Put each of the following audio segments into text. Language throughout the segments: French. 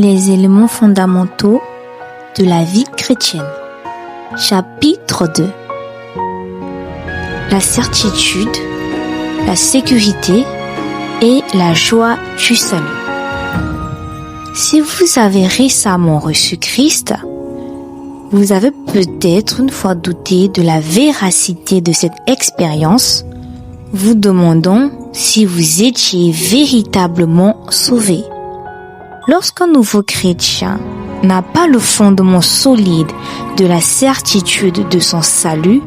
Les éléments fondamentaux de la vie chrétienne. Chapitre 2. La certitude, la sécurité et la joie du salut. Si vous avez récemment reçu Christ, vous avez peut-être une fois douté de la véracité de cette expérience, vous demandant si vous étiez véritablement sauvé. Lorsqu'un nouveau chrétien n'a pas le fondement solide de la certitude de son salut,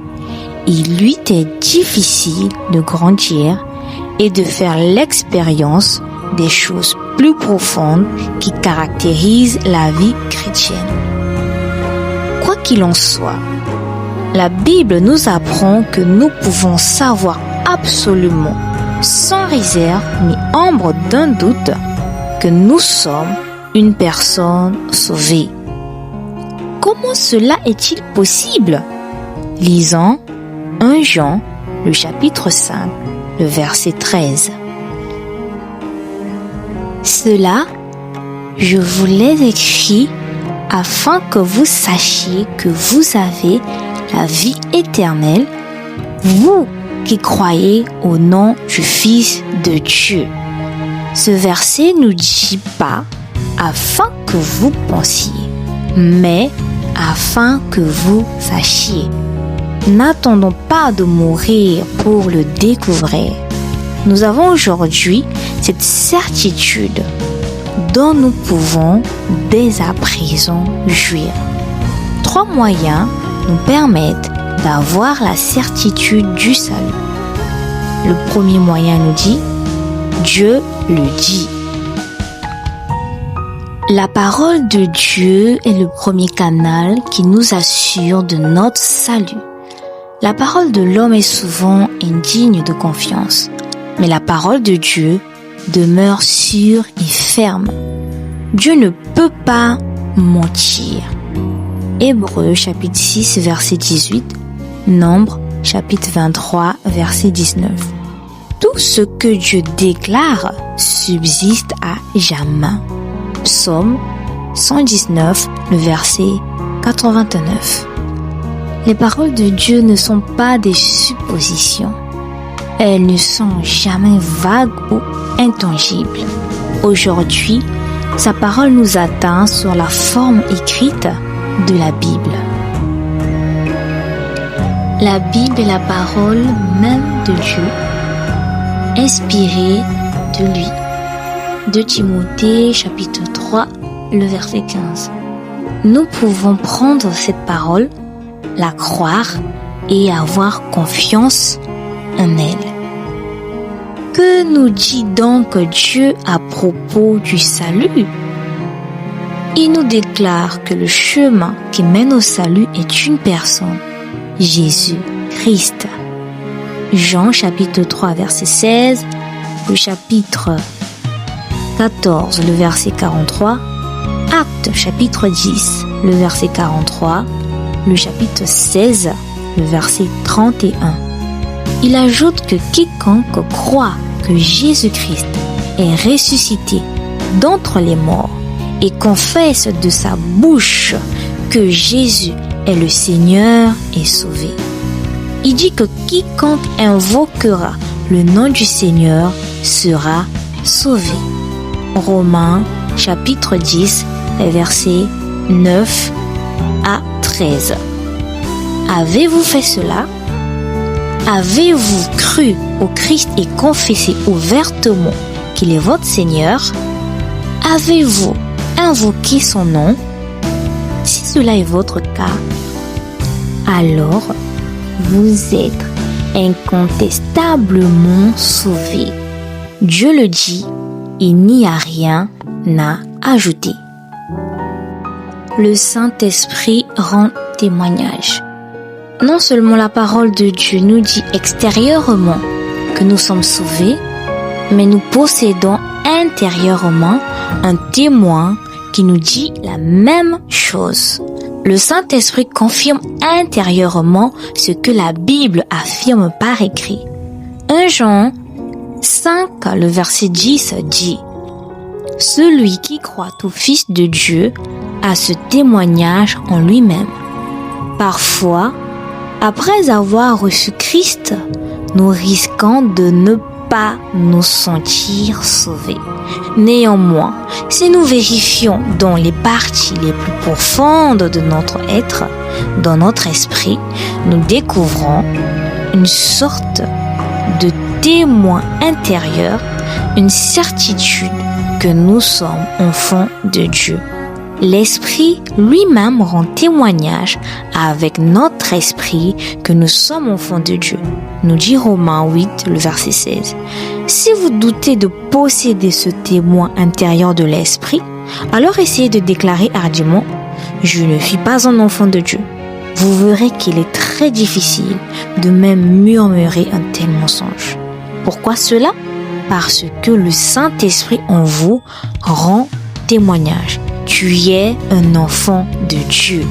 il lui est difficile de grandir et de faire l'expérience des choses plus profondes qui caractérisent la vie chrétienne. Quoi qu'il en soit, la Bible nous apprend que nous pouvons savoir absolument, sans réserve ni ombre d'un doute, que nous sommes une personne sauvée. Comment cela est-il possible? Lisons 1 Jean, le chapitre 5, le verset 13. Cela, je vous l'ai écrit afin que vous sachiez que vous avez la vie éternelle, vous qui croyez au nom du Fils de Dieu. Ce verset ne dit pas afin que vous pensiez, mais afin que vous sachiez. N'attendons pas de mourir pour le découvrir. Nous avons aujourd'hui cette certitude dont nous pouvons dès à présent jouir. 3 moyens nous permettent d'avoir la certitude du salut. Le premier moyen nous dit « Dieu le dit ». La parole de Dieu est le premier canal qui nous assure de notre salut. La parole de l'homme est souvent indigne de confiance, mais la parole de Dieu demeure sûre et ferme. Dieu ne peut pas mentir. Hébreux chapitre 6 verset 18, Nombre chapitre 23 verset 19. Tout ce que Dieu déclare subsiste à jamais. Psaume 119, le verset 89. Les paroles de Dieu ne sont pas des suppositions. Elles ne sont jamais vagues ou intangibles. Aujourd'hui, sa parole nous atteint sur la forme écrite de la Bible. La Bible est la parole même de Dieu, inspirée de lui. 2 Timothée chapitre 3, le verset 15. Nous pouvons prendre cette parole, la croire et avoir confiance en elle. Que nous dit donc Dieu à propos du salut? Il nous déclare que le chemin qui mène au salut est une personne, Jésus-Christ. Jean chapitre 3 verset 16, le chapitre 14 le verset 43, Actes chapitre 10 le verset 43, le chapitre 16 le verset 31. Il ajoute que quiconque croit que Jésus-Christ est ressuscité d'entre les morts et confesse de sa bouche que Jésus est le Seigneur est sauvé. Il dit que quiconque invoquera le nom du Seigneur sera sauvé. Romains chapitre 10, versets 9 à 13. Avez-vous fait cela? Avez-vous cru au Christ et confessé ouvertement qu'il est votre Seigneur? Avez-vous invoqué son nom? Si cela est votre cas, alors vous êtes incontestablement sauvés. Dieu le dit, il n'y a rien à ajouter. Le Saint-Esprit rend témoignage. Non seulement la parole de Dieu nous dit extérieurement que nous sommes sauvés, mais nous possédons intérieurement un témoin qui nous dit la même chose. Le Saint-Esprit confirme intérieurement ce que la Bible affirme par écrit. 1 Jean 5, le verset 10 dit Celui qui croit au Fils de Dieu a ce témoignage en lui-même. Parfois, après avoir reçu Christ, nous risquons de ne pas nous sentir sauvés. Néanmoins, si nous vérifions dans les parties les plus profondes de notre être, dans notre esprit, nous découvrons une sorte de témoin intérieur, une certitude que nous sommes enfants de Dieu. L'Esprit lui-même rend témoignage avec notre esprit que nous sommes enfants de Dieu. Nous dit Romains 8, le verset 16. Si vous doutez de posséder ce témoin intérieur de l'Esprit, alors essayez de déclarer hardiment « Je ne suis pas un enfant de Dieu ». Vous verrez qu'il est très difficile de même murmurer un tel mensonge. Pourquoi cela? Parce que le Saint-Esprit en vous rend témoignage. Tu es un enfant de Dieu.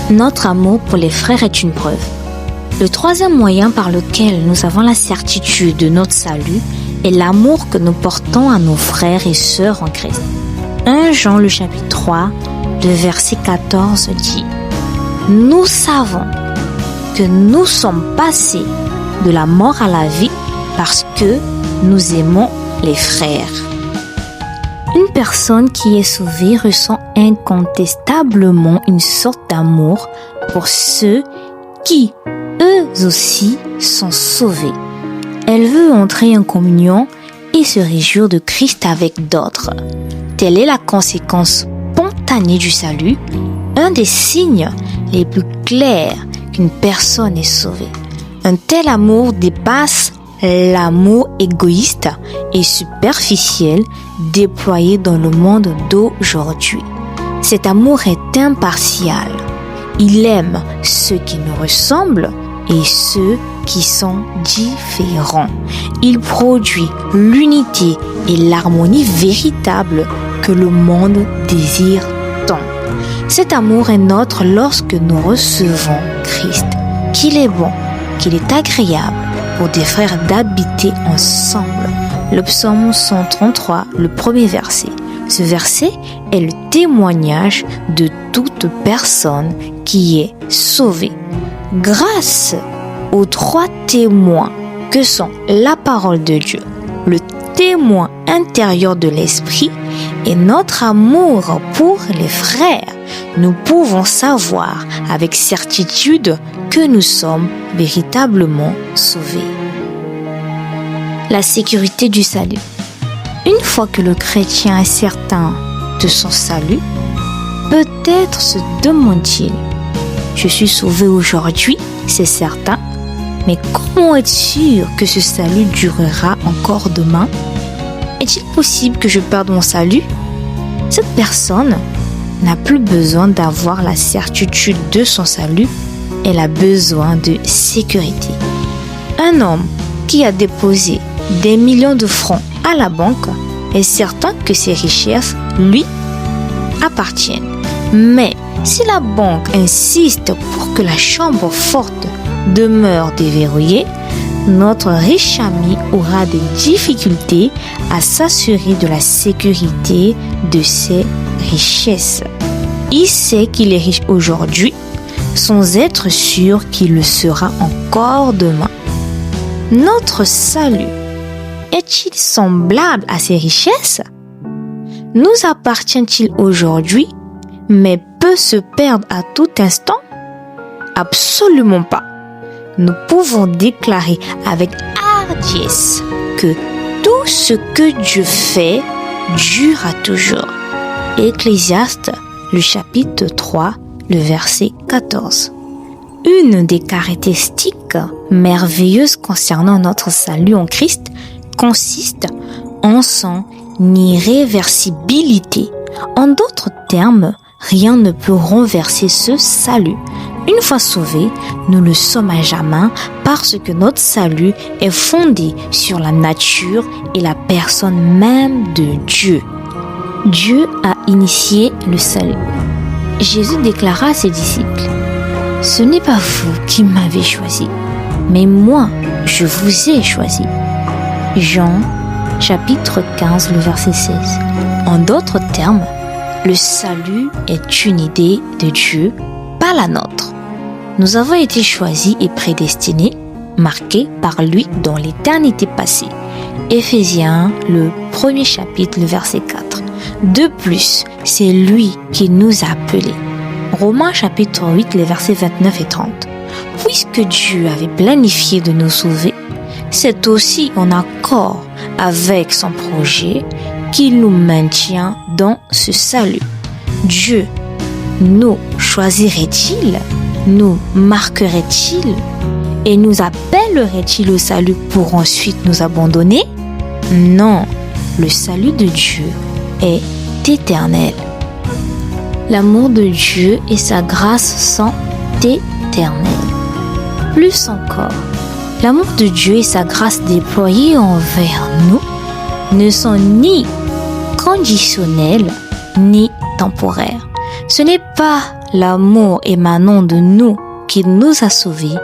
Notre amour pour les frères est une preuve. Le troisième moyen par lequel nous avons la certitude de notre salut est l'amour que nous portons à nos frères et sœurs en Christ. 1 Jean le chapitre 3, le verset 14 dit « Nous savons que nous sommes passés de la mort à la vie parce que nous aimons les frères. » Une personne qui est sauvée ressent incontestablement une sorte d'amour pour ceux qui, eux aussi, sont sauvés. Elle veut entrer en communion et se réjouir de Christ avec d'autres. Telle est la conséquence spontanée du salut, un des signes les plus clairs qu'une personne est sauvée. Un tel amour dépasse l'amour égoïste et superficiel déployé dans le monde d'aujourd'hui. Cet amour est impartial. Il aime ceux qui nous ressemblent et ceux qui sont différents. Il produit l'unité et l'harmonie véritable que le monde désire tant. Cet amour est nôtre lorsque nous recevons Christ, qu'il est bon, qu'il est agréable pour des frères d'habiter ensemble. Le psaume 133, le premier verset. Ce verset est le témoignage de toute personne qui est sauvée. Grâce aux trois témoins que sont la parole de Dieu, le témoin intérieur de l'Esprit et notre amour pour les frères, nous pouvons savoir avec certitude que nous sommes véritablement sauvés. La sécurité du salut. Une fois que le chrétien est certain de son salut, peut-être se demande-t-il « Je suis sauvé aujourd'hui, c'est certain, mais comment être sûr que ce salut durera encore demain? Est-il possible que je perde mon salut ?» Cette personne n'a plus besoin d'avoir la certitude de son salut, elle a besoin de sécurité. Un homme qui a déposé des millions de francs à la banque est certain que ses richesses lui appartiennent. Mais si la banque insiste pour que la chambre forte demeure déverrouillée, notre riche ami aura des difficultés à s'assurer de la sécurité de ses richesses. Il sait qu'il est riche aujourd'hui sans être sûr qu'il le sera encore demain. Notre salut est-il semblable à ces richesses? Nous appartient-il aujourd'hui, mais peut se perdre à tout instant? Absolument pas. Nous pouvons déclarer avec hardiesse que tout ce que Dieu fait durera toujours. Ecclésiaste, le chapitre 3, le verset 14. Une des caractéristiques merveilleuses concernant notre salut en Christ consiste en son irréversibilité. En d'autres termes, rien ne peut renverser ce salut. Une fois sauvés, nous le sommes à jamais parce que notre salut est fondé sur la nature et la personne même de Dieu. Dieu a initié le salut. Jésus déclara à ses disciples « Ce n'est pas vous qui m'avez choisi, mais moi, je vous ai choisi. » Jean chapitre 15, le verset 16. En d'autres termes, le salut est une idée de Dieu, pas la nôtre. Nous avons été choisis et prédestinés, marqués par lui dans l'éternité passée. Éphésiens, le 1er chapitre, le verset 4. De plus, c'est lui qui nous a appelés. Romains chapitre 8, les versets 29 et 30. Puisque Dieu avait planifié de nous sauver, c'est aussi en accord avec son projet qu'il nous maintient dans ce salut. Dieu nous choisirait-il, nous marquerait-il et nous appellerait-il au salut pour ensuite nous abandonner? Non, le salut de Dieu est éternel. L'amour de Dieu et sa grâce sont éternels. Plus encore, l'amour de Dieu et sa grâce déployée envers nous ne sont ni conditionnels ni temporaires. Ce n'est pas l'amour émanant de nous qui nous a sauvés,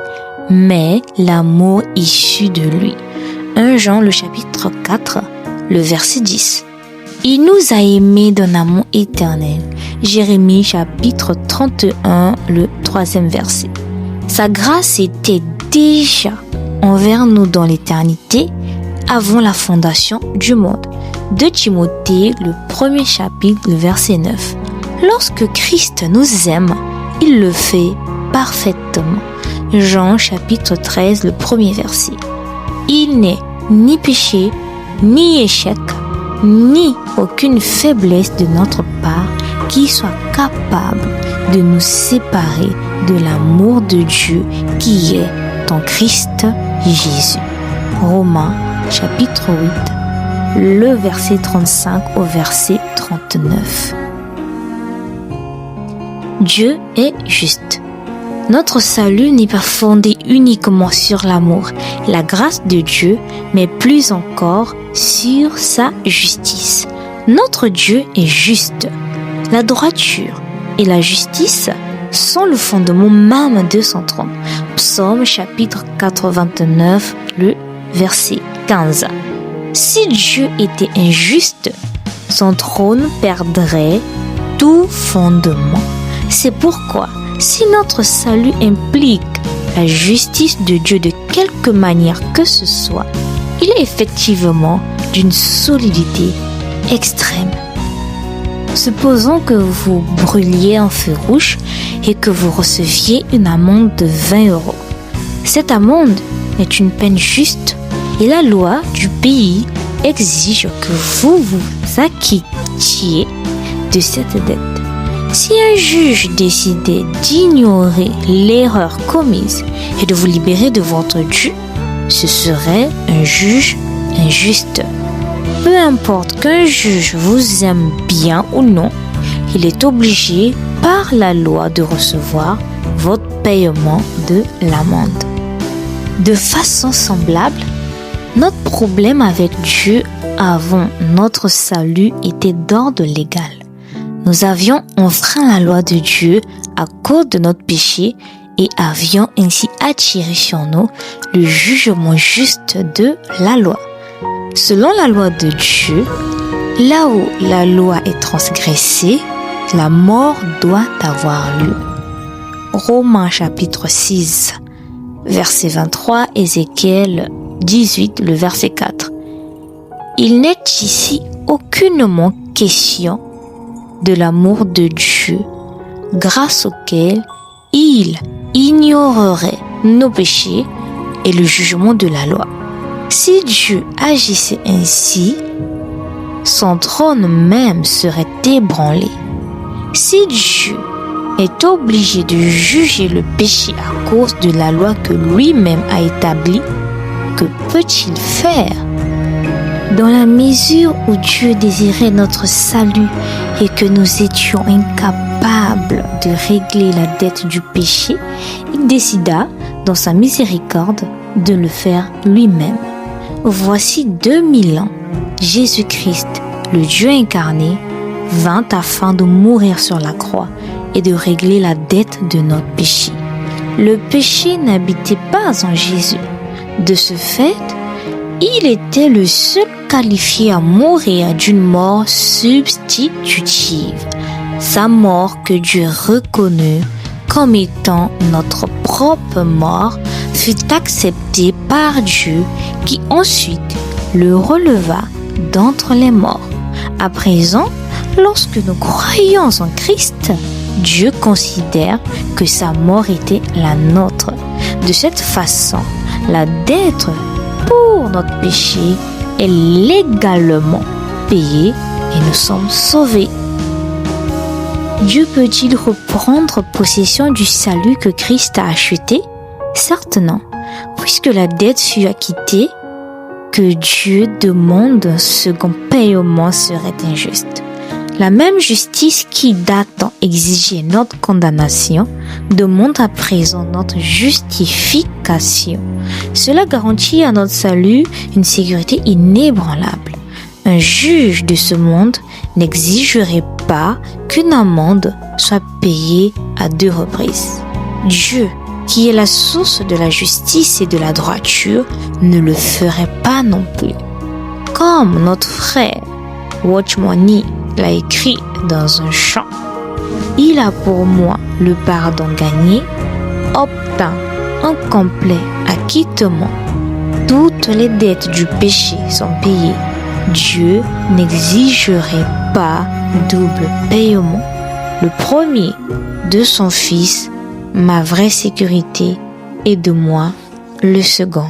mais l'amour issu de lui. 1 Jean le chapitre 4, le verset 10. Il nous a aimés d'un amour éternel. Jérémie chapitre 31, le 3e verset. Sa grâce était déjà envers nous dans l'éternité avant la fondation du monde. 2 Timothée, le 1er chapitre, le verset 9. Lorsque Christ nous aime, il le fait parfaitement. Jean chapitre 13, le 1er verset. Il n'est ni péché, ni échec, ni aucune faiblesse de notre part qui soit capable de nous séparer de l'amour de Dieu qui est en Christ Jésus. Romains chapitre 8, le verset 35 au verset 39. Dieu est juste. Notre salut n'est pas fondé uniquement sur l'amour, la grâce de Dieu, mais plus encore sur sa justice. Notre Dieu est juste. La droiture et la justice sont le fondement même de son trône. Psaume chapitre 89, le verset 15. Si Dieu était injuste, son trône perdrait tout fondement. C'est pourquoi, si notre salut implique la justice de Dieu de quelque manière que ce soit, il est effectivement d'une solidité extrême. Supposons que vous brûliez un feu rouge et que vous receviez une amende de 20 €. Cette amende est une peine juste et la loi du pays exige que vous vous acquittiez de cette dette. Si un juge décidait d'ignorer l'erreur commise et de vous libérer de votre dû, ce serait un juge injuste. Peu importe qu'un juge vous aime bien ou non, il est obligé par la loi de recevoir votre paiement de l'amende. De façon semblable, notre problème avec Dieu avant notre salut était d'ordre légal. Nous avions enfreint la loi de Dieu à cause de notre péché et avions ainsi attiré sur nous le jugement juste de la loi. Selon la loi de Dieu, là où la loi est transgressée, la mort doit avoir lieu. Romains chapitre 6, verset 23, Ézéchiel 18, le verset 4. Il n'est ici aucunement question de l'amour de Dieu, grâce auquel il ignorerait nos péchés et le jugement de la loi. Si Dieu agissait ainsi, son trône même serait ébranlé. Si Dieu est obligé de juger le péché à cause de la loi que lui-même a établie, que peut-il faire? Dans la mesure où Dieu désirait notre salut et que nous étions incapables de régler la dette du péché, il décida, dans sa miséricorde, de le faire lui-même. Voici 2000 ans, Jésus-Christ, le Dieu incarné, vint afin de mourir sur la croix et de régler la dette de notre péché. Le péché n'habitait pas en Jésus. De ce fait, il était le seul qualifié à mourir d'une mort substitutive. Sa mort que Dieu reconnut comme étant notre propre mort fut acceptée par Dieu qui ensuite le releva d'entre les morts. À présent, lorsque nous croyons en Christ, Dieu considère que sa mort était la nôtre. De cette façon, la dette pour notre péché est légalement payée et nous sommes sauvés. Dieu peut-il reprendre possession du salut que Christ a acheté? Certes non, puisque la dette fut acquittée, que Dieu demande un second paiement serait injuste. La même justice qui datant exigeait notre condamnation demande à présent notre justification. Cela garantit à notre salut une sécurité inébranlable. Un juge de ce monde n'exigerait pas qu'une amende soit payée à 2 reprises. Dieu, qui est la source de la justice et de la droiture, ne le ferait pas non plus. Comme notre frère Watchman Nee l'a écrit dans un chant, il a pour moi le pardon gagné, obtint un complet acquittement. Toutes les dettes du péché sont payées. Dieu n'exigerait pas double paiement. Le premier de son Fils, ma vraie sécurité, et de moi, le second.